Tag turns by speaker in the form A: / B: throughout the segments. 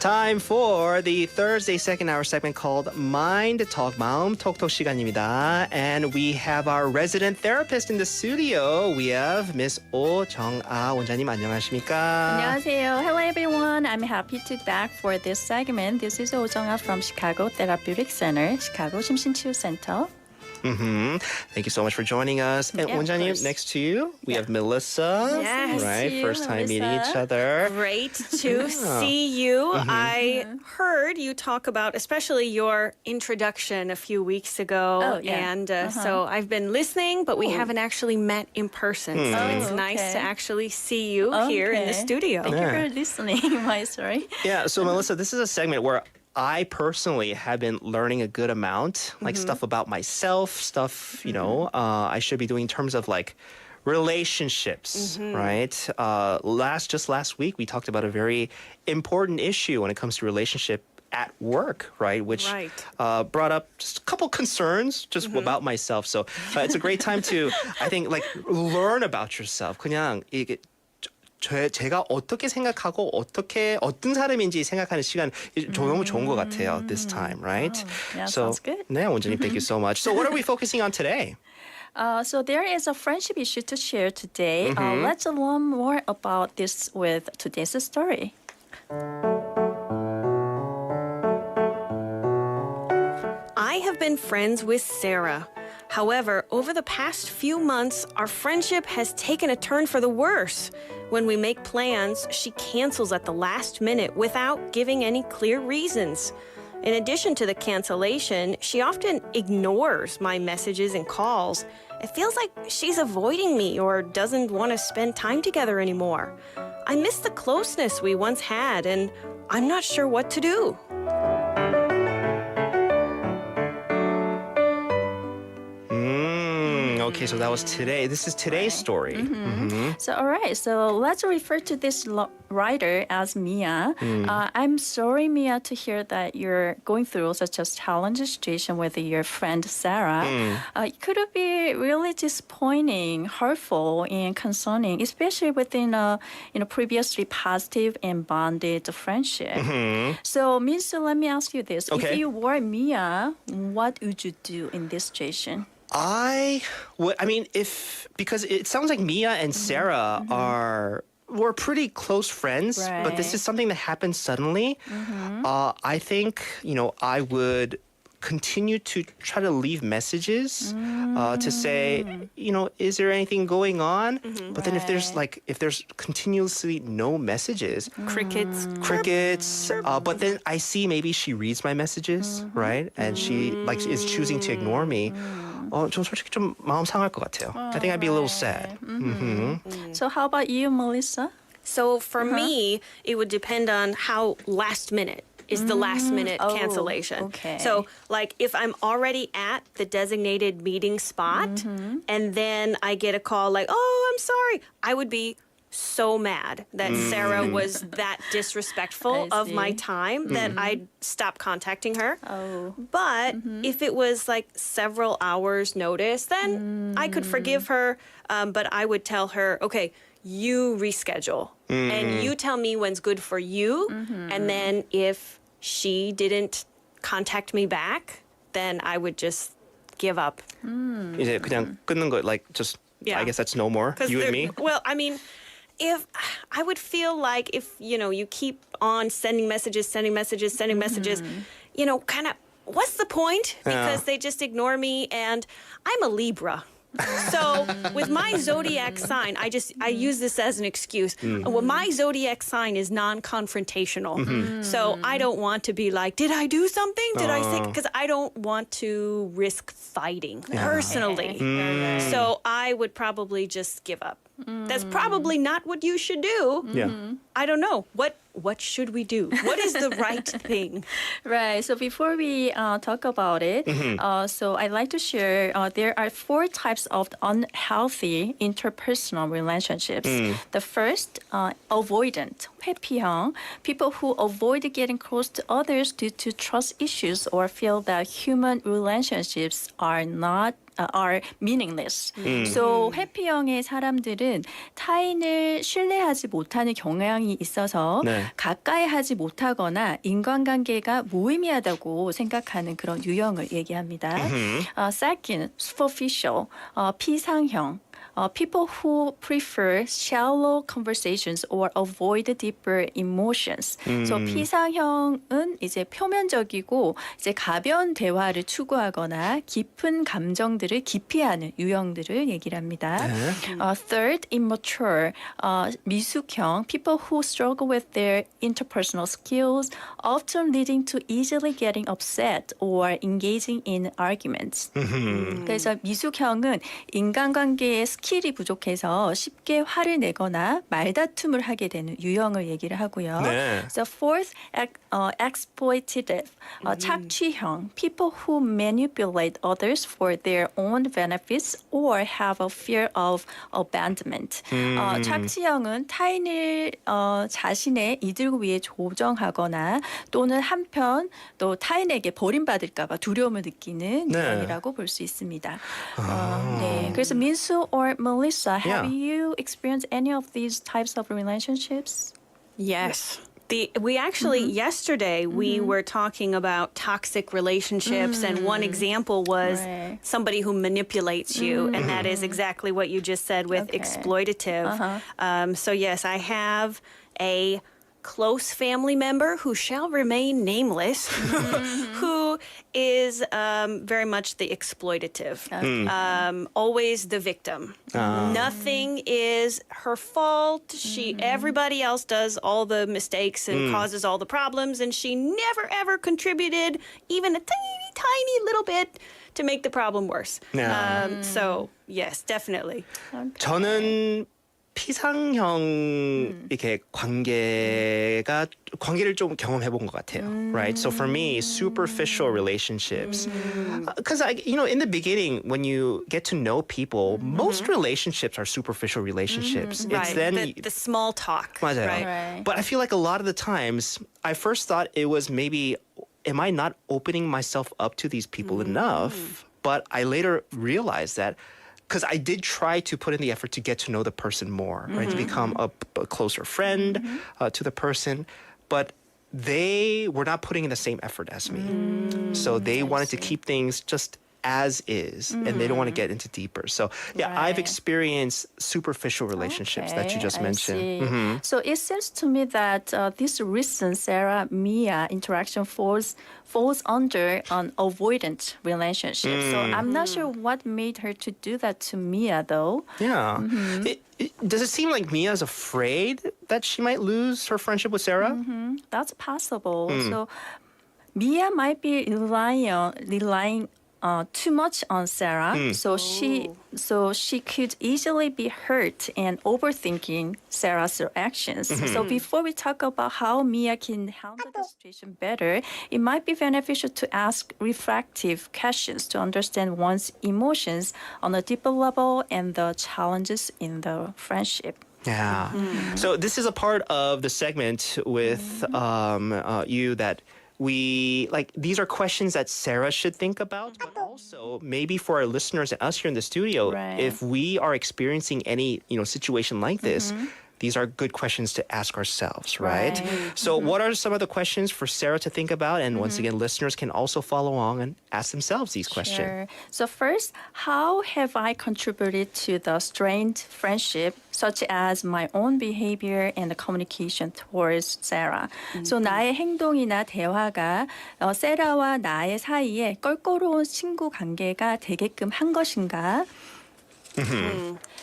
A: Time for the Thursday second hour segment called Mind Talk, 마음톡톡 시간입니다. And we have our resident therapist in the studio. We have Miss 오정아 원장님 안녕하십니까?
B: 안녕하세요. Hello everyone. I'm happy to be back for this segment. This is 오정아 from Chicago Therapeutic Center, Chicago 심신치유센터.
A: Thank you so much for joining us. And 원장님, next to you, we have Melissa.
C: Yes.
A: Right, first time meeting each other.
C: Great to see you. I heard you talk about especially your introduction a few weeks ago.
B: Oh, yeah.
C: And so I've been listening, but we haven't actually met in person. So it's nice to actually see you here in the studio.
B: Thank you for listening, my story.
A: Yeah, so Melissa, this is a segment where I personally have been learning a good amount, like stuff about myself, stuff, you know, I should be doing in terms of like relationships, right? Just last week, we talked about a very important issue when it comes to relationship at work, right? Which brought up just a couple concerns just about myself. So it's a great time to, I think, like learn about yourself. 그냥 이게 제가 어떻게 생각하고 어떤 사람인지 생각하는 시간 너무 좋은 것 같아요. This time, right?
B: Yeah,
A: So,
B: sounds good.
A: 네, 원장님, thank you so much. So what are we focusing on today?
B: So there is a friendship issue to share today. Let's learn more about this with today's story.
C: I have been friends with Sarah. However, over the past few months, our friendship has taken a turn for the worse. When we make plans, she cancels at the last minute without giving any clear reasons. In addition to the cancellation, she often ignores my messages and calls. It feels like she's avoiding me or doesn't want to spend time together anymore. I miss the closeness we once had, and I'm not sure what to do.
A: Okay, so that was today. This is today's story.
B: So, all right. So let's refer to this writer as Mia. I'm sorry, Mia, to hear that you're going through such a challenging situation with your friend Sarah. It could be really disappointing, hurtful, and concerning, especially within a previously positive and bonded friendship. So, Miss, let me ask you this:
A: Okay.
B: If you were Mia, what would you do in this situation?
A: Because it sounds like Mia and Sarah were pretty close friends, but this is something that happened suddenly. I think, I would continue to try to leave messages to say, is there anything going on? But then if there's continuously no messages,
C: Crickets.
A: but then I see maybe she reads my messages, right? And she is choosing to ignore me. 좀 솔직히 좀 마음 상할 것 같아요. I think I'd be a little sad.
B: So how about you, Melissa?
C: So for me, it would depend on how last minute is the last minute cancellation.
B: Okay.
C: So like if I'm already at the designated meeting spot and then I get a call like, oh, I'm sorry, I would be so mad that Sarah was that disrespectful of my time that I'd stop contacting her.
B: Oh.
C: But if it was like several hours notice, then I could forgive her. But I would tell her, okay, you reschedule and you tell me when's good for you. And then if she didn't contact me back, then I would just give up.
A: 이제 그냥 끊는 거, I guess that's no more, you and me.
C: Well, I mean, if I would feel like if, you keep on sending messages, kind of, what's the point? Because they just ignore me, and I'm a Libra. So with my zodiac sign, I use this as an excuse. Well, my zodiac sign is non-confrontational. So I don't want to be like, did I do something? Did I say? Because I don't want to risk fighting personally. So I would probably just give up. That's probably not what you should do.
A: Yeah.
C: I don't know. What should we do? What is the right thing?
B: Right. So before we talk about it, so I'd like to share there are 4 types of unhealthy interpersonal relationships. The first, avoidant, 회피형, people who avoid getting close to others due to trust issues or feel that human relationships are not are meaningless. So 회피형의 사람들은 타인을 신뢰하지 못하는 경향이 있어서
A: 네.
B: 가까이 하지 못하거나 인간관계가 무의미하다고 생각하는 그런 유형을 얘기합니다. Second, superficial, 피상형. People who prefer shallow conversations or avoid deeper emotions. So 피상형은 이제 표면적이고 이제 가벼운 대화를 추구하거나 깊은 감정들을 기피하는 유형들을 얘기를 합니다. Third, immature, 미숙형. People who struggle with their interpersonal skills, often leading to easily getting upset or engaging in arguments. 그래서 미숙형은 인간관계의 스킬이 부족해서 쉽게 화를 내거나 말다툼을 하게 되는 유형을 얘기를 하고요.
A: 네.
B: So fourth, exploitative, 착취형, people who manipulate others for their own benefits or have a fear of abandonment. 착취형은 타인을 자신의 이득을 위해 조정하거나 또는 한편 또 타인에게 버림받을까 봐 두려움을 느끼는
A: 네.
B: 유형이라고 볼 수 있습니다. 네. 그래서 민수 or Melissa, have
A: Yeah.
B: you experienced any of these types of relationships?
C: Yes. We actually yesterday we were talking about toxic relationships, and one example was
B: Right.
C: somebody who manipulates you, and that is exactly what you just said with
B: Okay.
C: exploitative. So yes, I have a close family member who shall remain nameless, who is very much the exploitative, always the victim. Nothing is her fault. Everybody else does all the mistakes and causes all the problems, and she never ever contributed even a tiny, tiny little bit to make the problem worse.
A: Yeah.
C: So yes, definitely.
A: 저는 피상형 이렇게 관계를 좀 경험해 본 것 같아요. Right? So for me, superficial relationships. Because in the beginning, when you get to know people, most relationships are superficial relationships. It's
C: Right.
A: then
C: The small talk.
A: 맞아요.
C: Right.
B: Right.
A: But I feel like a lot of the times, I first thought it was maybe, am I not opening myself up to these people enough? But I later realized that because I did try to put in the effort to get to know the person more, right? To become a closer friend to the person. But they were not putting in the same effort as me. So they wanted to keep things just as is, and they don't want to get into deeper. So yeah, I've
B: Right.
A: experienced superficial relationships that you just
B: I
A: mentioned.
B: see. So it seems to me that this recent Sarah-Mia interaction falls under an avoidant relationship. So I'm not sure what made her to do that to Mia, though.
A: Yeah. Does it seem like Mia's afraid that she might lose her friendship with Sarah?
B: That's possible. So Mia might be relying too much on Sarah, so she could easily be hurt and overthinking Sarah's actions. So before we talk about how Mia can handle the situation better, it might be beneficial to ask reflective questions to understand one's emotions on a deeper level and the challenges in the friendship.
A: Yeah. So this is a part of the segment with you that we like. These are questions that Sarah should think about, but also maybe for our listeners and us here in the studio,
B: Right.
A: if we are experiencing any situation like this. These are good questions to ask ourselves, right?
B: Right.
A: So what are some of the questions for Sarah to think about? And once again, listeners can also follow along and ask themselves these questions.
B: Sure. So first, how have I contributed to the strained friendship, such as my own behavior and the communication towards Sarah? So 나의 행동이나 대화가 세라와 나의 사이에 껄끄러운 친구 관계가 되게끔 한 것인가?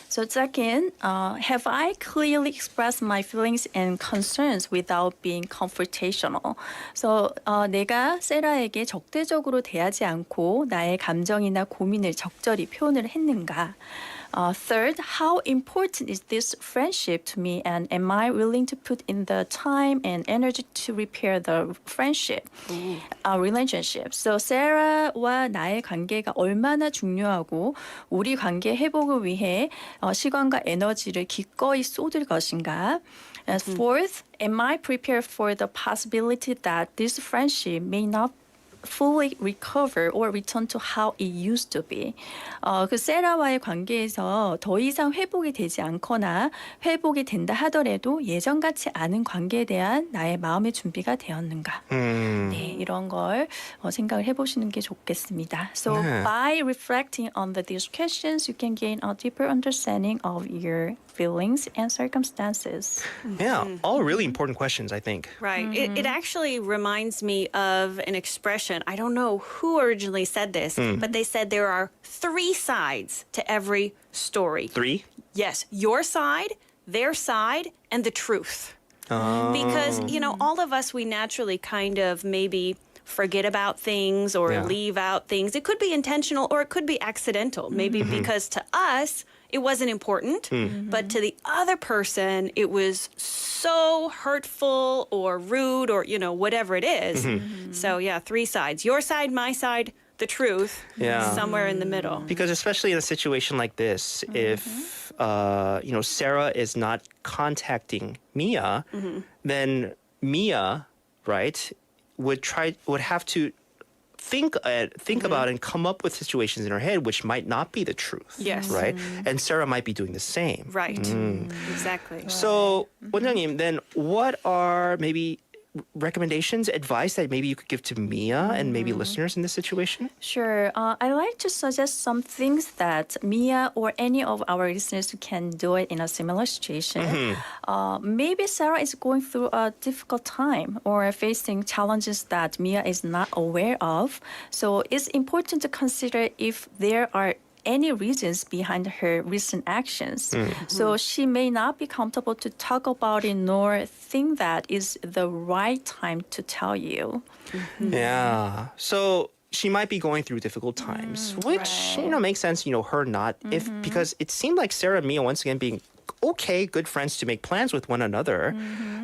B: So second, have I clearly expressed my feelings and concerns without being confrontational? So 내가 세라에게 적대적으로 대하지 않고 나의 감정이나 고민을 적절히 표현을 했는가? Third, how important is this friendship to me, and am I willing to put in the time and energy to repair the friendship, relationship? So 세라와 나의 관계가 얼마나 중요하고 우리 관계 회복을 위해 시간과 에너지를 기꺼이 쏟을 것인가? And fourth, am I prepared for the possibility that this friendship may not fully recover or return to how it used to be. 그 세라와의 관계에서 더 이상 회복이 되지 않거나 회복이 된다 하더라도 예전 같지 않은 관계에 대한 나의 마음의 준비가 되었는가. 네, 이런 걸 생각을 해보시는 게 좋겠습니다. So by reflecting on these questions, you can gain a deeper understanding of your feelings and circumstances.
A: Yeah, all really important questions, I think.
C: Right. It actually reminds me of an expression. I don't know who originally said this, but they said there are 3 sides to every story.
A: 3?
C: Yes, your side, their side, and the truth. Because, all of us, we naturally kind of maybe forget about things or leave out things. It could be intentional or it could be accidental. Maybe because to us, it wasn't important, but to the other person, it was so hurtful or rude or, whatever it is. So, 3 sides. Your side, my side, the truth, somewhere in the middle.
A: Because especially in a situation like this, if Sarah is not contacting Mia, then Mia, right, would have to think about and come up with situations in her head which might not be the truth.
C: Yes.
A: Right? And Sarah might be doing the same.
C: Right. Exactly.
A: So, 원장님, then what are maybe recommendations, advice that maybe you could give to Mia and maybe listeners in this situation?
B: Sure. I like to suggest some things that Mia or any of our listeners can do it in a similar situation. Maybe Sarah is going through a difficult time or facing challenges that Mia is not aware of. So it's important to consider if there are any reasons behind her recent actions. So she may not be comfortable to talk about it nor think that is the right time to tell you.
A: Yeah. So she might be going through difficult times, which, makes sense, her not. Because it seemed like Sarah and Mia, once again, being okay, good friends to make plans with one another.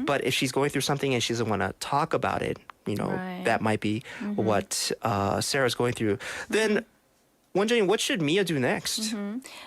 A: But if she's going through something and she doesn't want to talk about it, that might be what Sarah's going through. Then 원장님, what should Mia do next?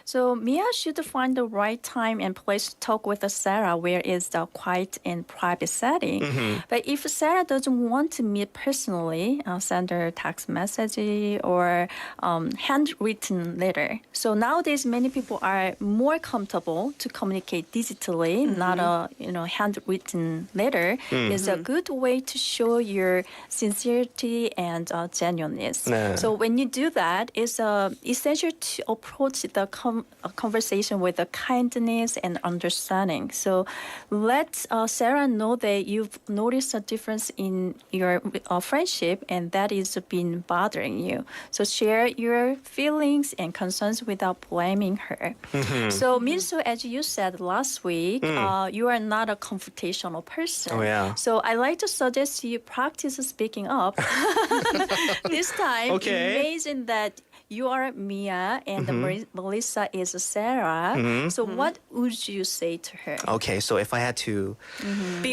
B: So Mia should find the right time and place to talk with Sarah where it's a quiet and private setting. But if Sarah doesn't want to meet personally, send her text message or handwritten letter. So nowadays, many people are more comfortable to communicate digitally, not a handwritten letter. Is a good way to show your sincerity and genuineness.
A: 네.
B: So when you do that, it's essential to approach the conversation with a kindness and understanding. So let Sarah know that you've noticed a difference in your friendship and that is been bothering you. So share your feelings and concerns without blaming her. So Minsu, as you said last week, you are not a confrontational person.
A: Oh, yeah.
B: So I like to suggest you practice speaking up. This time,
A: Okay.
B: imagine that you are Mia and Melissa is Sarah. So what would you say to her?
A: Okay, so if I had to...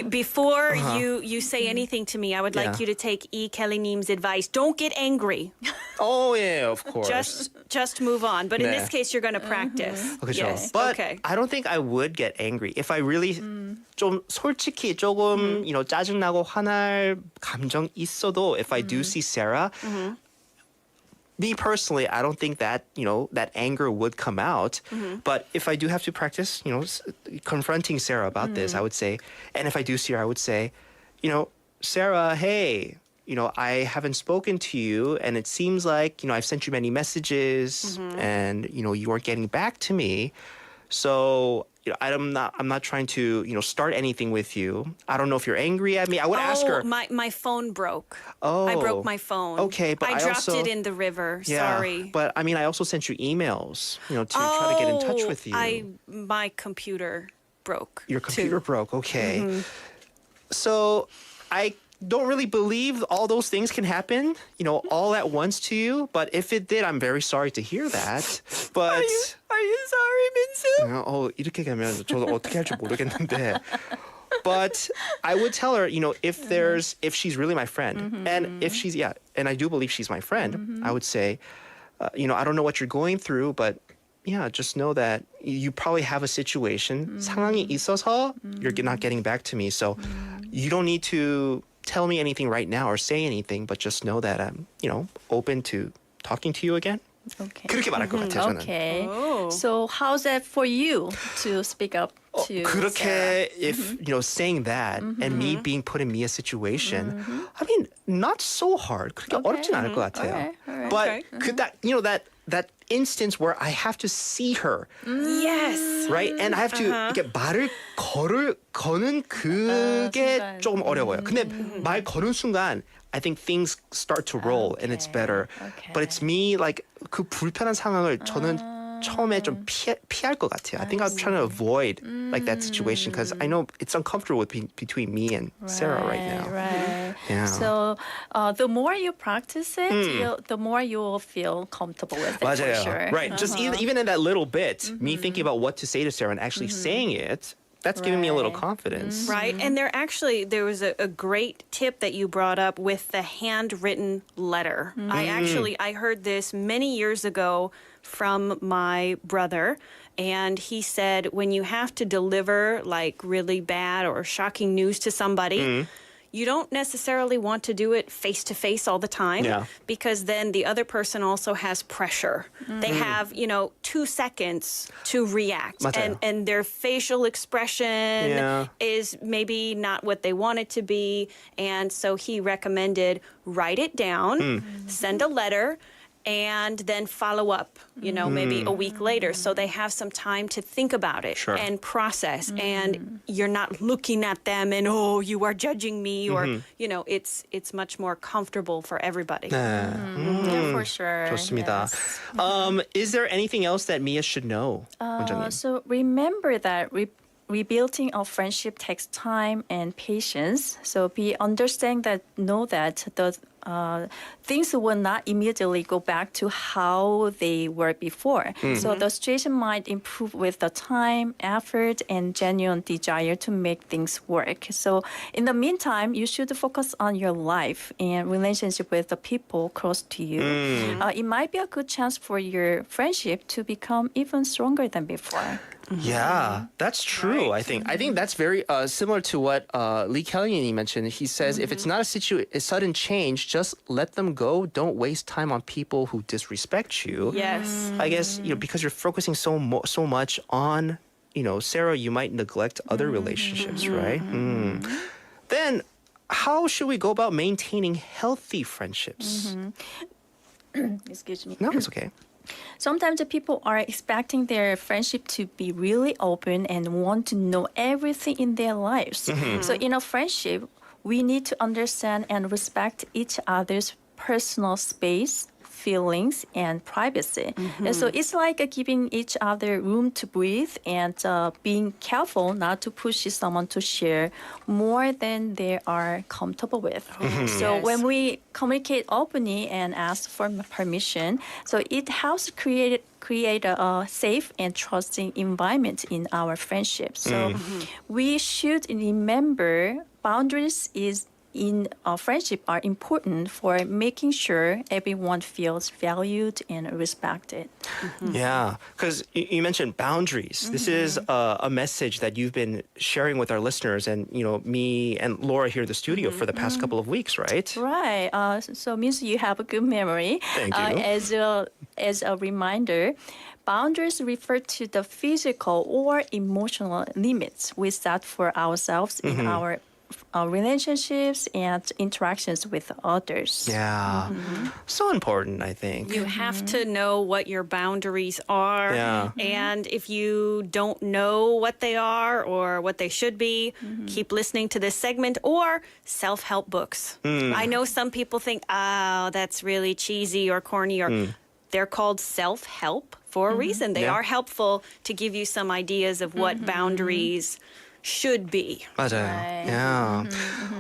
C: Before you say anything to me, I would like
A: Yeah.
C: you to take E. Kelly님's advice. Don't get angry.
A: Oh, yeah, of course.
C: Just move on. But in
A: 네.
C: this case, you're going to practice.
A: 그렇죠.
C: Yes.
A: But
C: Okay.
A: I don't think I would get angry if I really 좀 솔직히 조금 짜증나고 화날 감정 있어도 if I do see Sarah, me personally, I don't think that that anger would come out. But if I do have to practice, confronting Sarah about this, I would say, and if I do see her, I would say, Sarah, hey. I haven't spoken to you, and it seems like, I've sent you many messages, and, you aren't getting back to me. So, I'm not trying to, start anything with you. I don't know if you're angry at me. I would ask her.
C: My phone broke.
A: Oh.
C: I broke my phone.
A: Okay, but
C: I
A: I
C: dropped
A: also-
C: it in the river.
A: Yeah,
C: Sorry.
A: but I mean, I also sent you emails, to try to get in touch with you.
C: My computer broke.
A: Your computer
C: too.
A: broke. Okay. So I don't really believe all those things can happen, all at once to you. But if it did, I'm very sorry to hear that. But
C: Are you sorry, Minsu?
A: 이렇게 가면 저도 어떻게 할지 모르겠는데. But I would tell her, if she's really my friend, and if she's, and I do believe she's my friend, I would say, I don't know what you're going through, but yeah, just know that you probably have a situation. 상황이 있어서 you're not getting back to me. So you don't need to, tell me anything right now or say anything, but just know that I'm, open to talking to you again.
B: Okay.
A: 그렇게 말할 것 같아요, 저는.
B: Okay.
C: Oh.
B: So how's that for you to speak up to Sarah?
A: 그렇게 if saying that and me being put in Mia's situation, I mean, not so hard. 그렇게 어렵진 않을 것 같아요.
B: Alright.
A: But
C: Okay.
A: that instance where I have to see her,
C: Yes.
A: right? And I have to 이렇게 말을 거는 그게
B: 순간.
A: 조금 어려워요. 근데 말 거는 순간 I think things start to roll and it's better.
B: Okay.
A: But it's me like 그 불편한 상황을 저는 처음에 좀 피할 것 같아요. I think I'm trying to avoid like that situation because I know it's uncomfortable between me and Sarah right now.
B: Right.
A: Yeah.
B: So the more you practice it, the more you will feel comfortable with it.
A: 맞아요.
B: For sure.
A: Right. Just even in that little bit, me thinking about what to say to Sarah and actually saying it, that's giving me a little
B: Right.
A: confidence.
C: Right. And there was a great tip that you brought up with the handwritten letter. I heard this many years ago from my brother. And he said, when you have to deliver like really bad or shocking news to somebody, you don't necessarily want to do it face to face all the time because then the other person also has pressure. They have, 2 seconds to react
A: 맞아요.
C: and their facial expression
A: Yeah.
C: is maybe not what they want it to be. And so he recommended write it down, send a letter, and then follow up, maybe a week later. So they have some time to think about it
A: Sure.
C: and process. And you're not looking at them and, oh, you are judging me. Or, it's much more comfortable for everybody.
B: Yeah, for sure.
A: 좋습니다.
B: Yes.
A: Is there anything else that Mia should know? 원장님?
B: So remember that rebuilding a friendship takes time and patience. So know that the things will not immediately go back to how they were before. So the situation might improve with the time, effort, and genuine desire to make things work. So in the meantime, you should focus on your life and relationship with the people close to you. It might be a good chance for your friendship to become even stronger than before.
A: Yeah, that's true. I think that's very similar to what Lee Kellyanny mentioned. He says if it's not a sudden change, just let them go. Don't waste time on people who disrespect you.
C: Yes.
A: I guess because you're focusing so much on Sarah, you might neglect other relationships, right? Then how should we go about maintaining healthy friendships?
B: Excuse me.
A: No, it's okay.
B: Sometimes people are expecting their friendship to be really open and want to know everything in their lives. So in a friendship, we need to understand and respect each other's personal space, feelings, and privacy. And so it's like giving each other room to breathe and being careful not to push someone to share more than they are comfortable with. So
C: Yes.
B: when we communicate openly and ask for permission, so it helps create a safe and trusting environment in our friendship. So we should remember boundaries in a friendship are important for making sure everyone feels valued and respected.
A: Yeah, because you mentioned boundaries. This is a message that you've been sharing with our listeners and, me and Laura here in the studio for the past couple of weeks, right?
B: Right. So means you have a good memory.
A: Thank you.
B: As a reminder, boundaries refer to the physical or emotional limits we set for ourselves in our relationships and interactions with others.
A: Yeah, so important, I think.
C: You have to know what your boundaries are.
A: Yeah.
C: And if you don't know what they are or what they should be, keep listening to this segment or self-help books. I know some people think, that's really cheesy or corny, or they're called self-help for a reason. They
A: Yeah.
C: are helpful to give you some ideas of what boundaries should be.
A: 맞아요.
B: Right.
A: Yeah.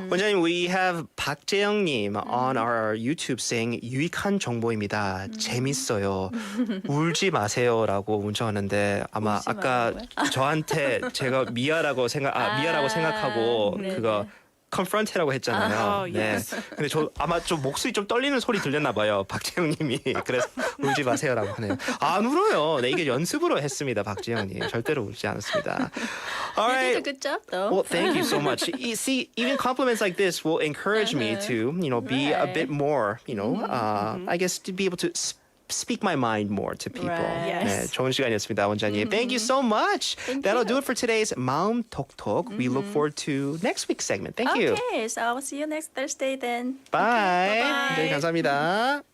A: 원장님, we have 박재영님 on our YouTube saying 유익한 정보입니다. 재밌어요. 울지 마세요라고 문자 왔는데 아마 아까 저한테 제가 미아라고 생각하고
B: 네네.
A: 그거 confront라고 했잖아요.
C: Oh,
A: 네.
C: yes.
A: 근데 저 아마 좀 목소리 좀 떨리는 소리 들렸나 봐요. 박재영님이. 그래서 울지 마세요라고 하네요. 안 울어요. 네, 이게 연습으로 했습니다. 박재영님. 절대로 울지 않았습니다. All
B: You
A: right.
B: did a good job, though.
A: Well, thank you so much. See, even compliments like this will encourage me to, be a bit more, I guess to be able to speak my mind more to people.
B: Right.
A: 네,
C: Yes.
A: 좋은 시간이었습니다, 원장님. Thank you so much. That'll do it for today's 마음톡톡. We look forward to next week's segment. Thank you.
B: Okay, so I'll see you next Thursday then.
A: Bye.
C: Bye-bye.
A: 네, 감사합니다.